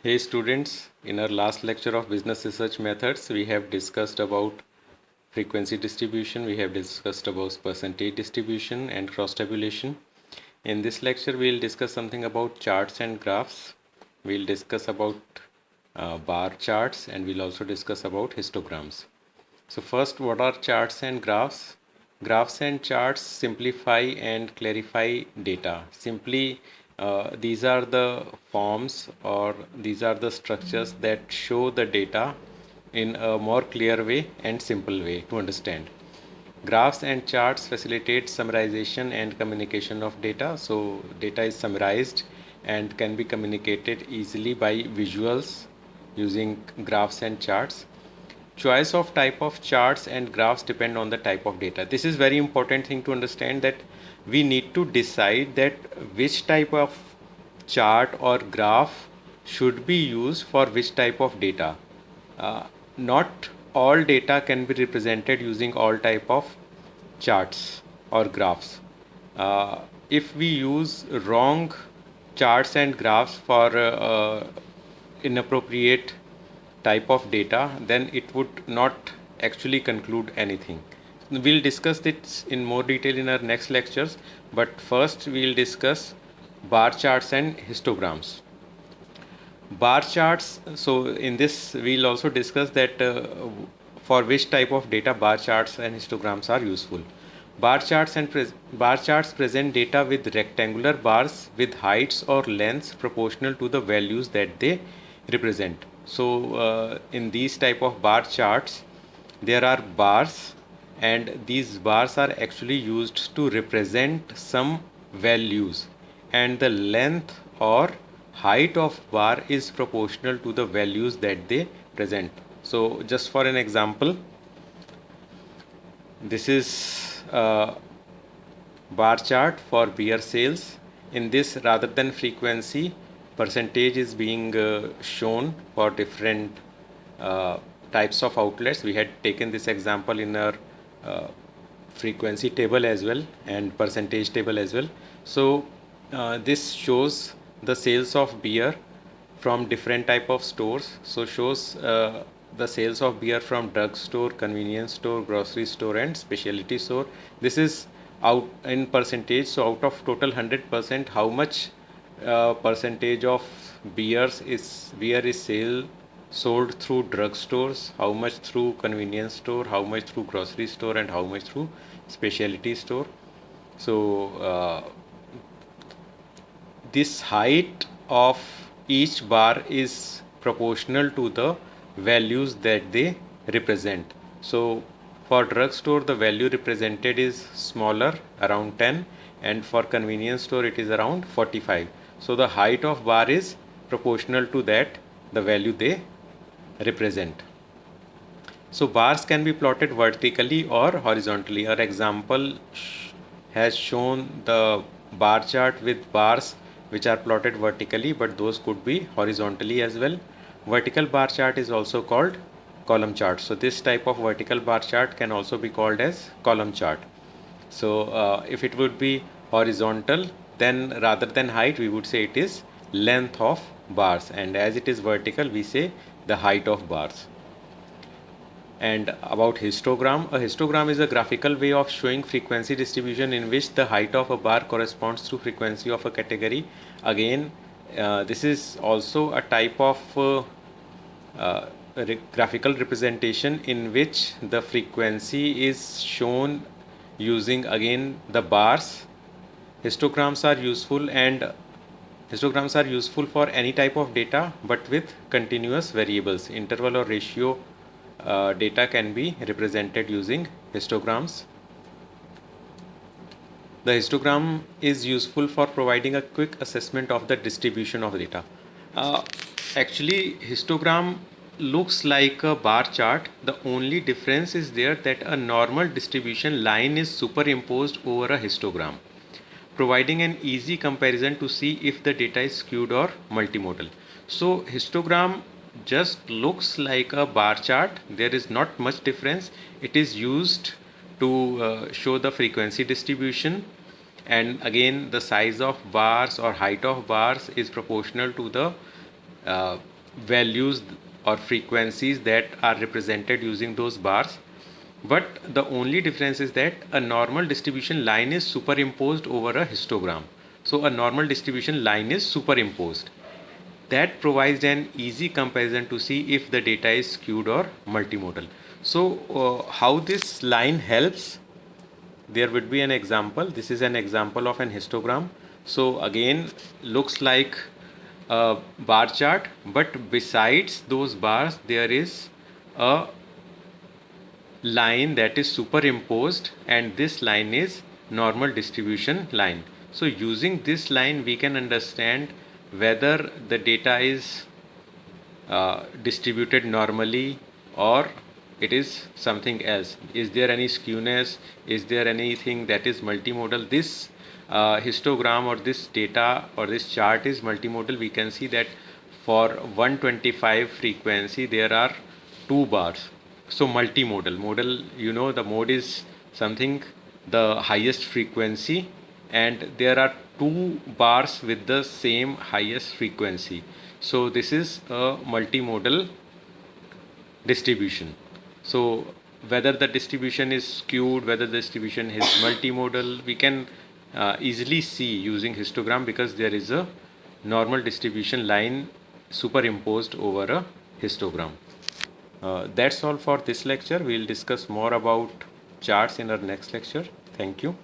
Hey students, in our last lecture of business research methods, we have discussed about frequency distribution, we have discussed about percentage distribution and cross tabulation. In this lecture, we will discuss something about charts and graphs. We will discuss about bar charts and we'll also discuss about histograms. So first, what are charts and graphs? Graphs and charts simplify and clarify data. Simply, these are the forms or these are the structures that show the data in a more clear way and simple way to understand. Graphs and charts facilitate summarization and communication of data. So data is summarized and can be communicated easily by visuals using graphs and charts. Choice of type of charts and graphs depend on the type of data. This is very important thing to understand, that we need to decide that which type of chart or graph should be used for which type of data. Not all data can be represented using all type of charts or graphs. If we use wrong charts and graphs for inappropriate type of data, then it would not actually conclude anything. We'll discuss this in more detail in our next lectures, but first we'll discuss bar charts and histograms. Bar charts, so in this we'll also discuss that for which type of data bar charts and histograms are useful. Bar charts present data with rectangular bars with heights or lengths proportional to the values that they represent. So in these type of bar charts, there are bars, and these bars are actually used to represent some values, and the length or height of bar is proportional to the values that they present. So just for an example, this is a bar chart for beer sales. In this, rather than frequency, percentage is being shown for different types of outlets. We had taken this example in our frequency table as well and percentage table as well. So this shows the sales of beer from different type of stores. So shows the sales of beer from drug store, convenience store, grocery store and specialty store. This is out in percentage. So out of total 100%, how much percentage of beer is sold through drug stores, how much through convenience store, how much through grocery store and how much through specialty store. So this height of each bar is proportional to the values that they represent. So for drugstore, the value represented is smaller, around 10, and for convenience store it is around 45. So the height of bar is proportional to that, the value they represent. So bars can be plotted vertically or horizontally. Our example has shown the bar chart with bars which are plotted vertically, but those could be horizontally as well. Vertical bar chart is also called column chart. So this type of vertical bar chart can also be called as column chart. So if it would be horizontal, then rather than height we would say it is length of bars, and as it is vertical we say the height of bars. And about histogram, a histogram is a graphical way of showing frequency distribution in which the height of a bar corresponds to frequency of a category. Again, this is also a type of graphical representation in which the frequency is shown using again the bars. Histograms are useful for any type of data, but with continuous variables. Interval or ratio data can be represented using histograms. The histogram is useful for providing a quick assessment of the distribution of data. Actually, histogram looks like a bar chart. The only difference is there that a normal distribution line is superimposed over a histogram, providing an easy comparison to see if the data is skewed or multimodal. So histogram just looks like a bar chart. There is not much difference. It is used to show the frequency distribution, and again the size of bars or height of bars is proportional to the values or frequencies that are represented using those bars, but the only difference is that a normal distribution line is superimposed over a histogram. So a normal distribution line is superimposed. That provides an easy comparison to see if the data is skewed or multimodal. So how this line helps, there would be an example. This is an example of an histogram. So again, looks like a bar chart, but besides those bars there is a line that is superimposed, and this line is normal distribution line. So using this line we can understand whether the data is distributed normally or it is something else. Is there any skewness? Is there anything that is multimodal? This histogram or this data or this chart is multimodal. We can see that for 125 frequency there are 2 bars. So multimodal. Modal, you know, the mode is something, the highest frequency, and there are 2 bars with the same highest frequency. So this is a multimodal distribution. So whether the distribution is skewed, whether the distribution is multimodal, we can easily see using histogram, because there is a normal distribution line superimposed over a histogram. That's all for this lecture. We'll discuss more about charts in our next lecture. Thank you.